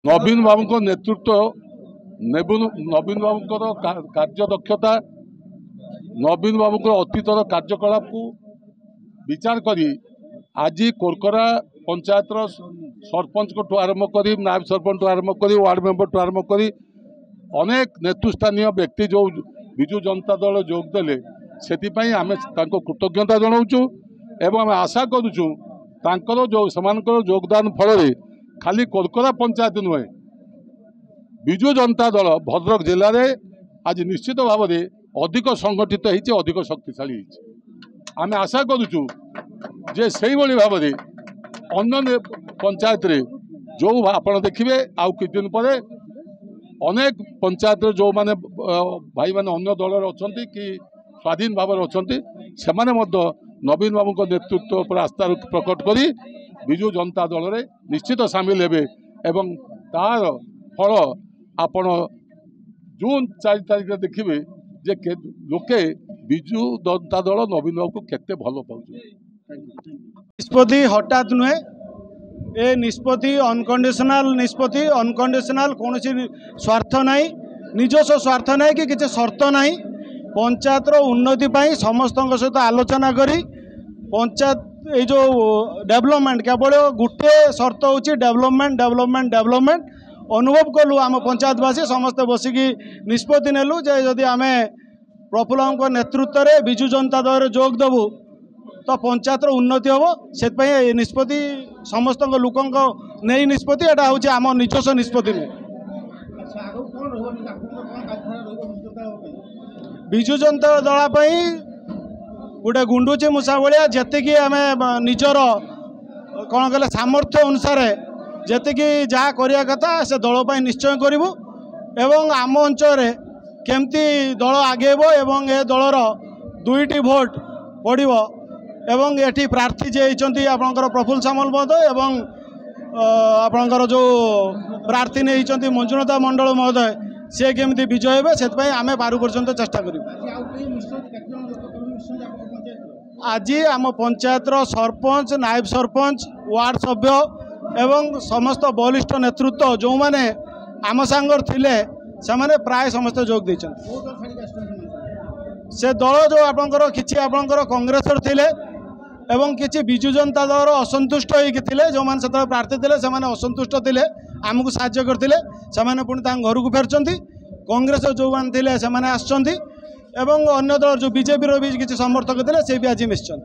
नवीन बाबू नेतृत्व नवीन बाबू कार्यदक्षता नवीन बाबू अतीतर कार्यकलाप को विचार करी आज कोरकरा पंचायत सरपंच को आरंभ कर नायब सरपंच आरंभ कर वार्ड मेंबर आरंभ कर अनेक नेतृस्थानीय व्यक्ति जो विजु जनता दल जोगदे से आम कृतज्ञता जनाऊँ एवं आम आशा करुँ जो योगदान फल खाली कोरकरा पंचायत नुहे विजु जनता दल भद्रक जिले में आज निश्चित भाव में अधिक संगठित होती अधिक शक्तिशाली आम आशा करुँ जे से भाव में अन्य पंचायत रे जो आप देखिए आउ कि दिन पर अनेक पंचायत जो माने भाई माने अन्य दल अच्छा कि स्वाधीन भाव अच्छा से नवीन बाबू को नेतृत्व पर आस्था प्रकट करी विजु जनता दल में निश्चित सामिल हेबे एवं तार फल आपण जून 4 तारिख देखिए जे लोके विजु जनता दल नवीन बाबू को केते भल पाउछ। निष्पत्ति हठात नुहे ए निष्पत्ति अनकंडीशनल कौन स्वार्थ नहीं निजस्व स्वार्थ नहीं कि किसी शर्त नहीं पंचायत उन्नति पाई समस्त सहित आलोचना करी पंचायत ये जो डेवलपमेंट केवल गोटे शर्त होची डेवलपमेंट अनुभव कलु आम पंचायतवासी समस्ते बसिकी निष्पत्ति नेलु जे जदि आम प्रफुल्ल नेतृत्व में विजु जनता दल जोग देवु तो पंचायत उन्नति हम से निष्पत्ति समस्त लोक नहीं निष्पत्ति एटा हूँ आम निजस्व निष्पत्ति नहीं। विजु जनता दल गोटे गुंडुची मूषा भाया जी आम निजर कौन कहले सामर्थ्य अनुसार जी जहाँ करने कथा से दल निश्चय करूँ एवं आम अंचल केमती दल आगेब एवं ए दलर 2टी भोट पड़ो एवं एटी प्रार्थी जे होती आपणकर प्रफुल्ल सामल महोदय एवं आपणकर जो प्रार्थी नहीं होती मंजुनाथ मंडल महोदय सी केमती विजय हे से आम बारु पर्यंत चेष्टा करूँ। आज आम पंचायत सरपंच नायब सरपंच वार्ड सभ्य एवं समस्त बलिष्ठ नेतृत्व जो माने आम सांगर थिले से माने प्राय समस्त जोग दे से दल जो आपणकर किछि आपणकर कांग्रेस थिले एवं किछि विजु जनता दल असंतुष्ट होते जो मैंने से प्रार्थी थे से असंतुष्ट थे आमको साहाय्य करते से पुणी घर को फेरचंती कांग्रेस जो मैंने थे से अन्य दल जो बीजेपी भी किसी समर्थक थे से भी आज मिशन।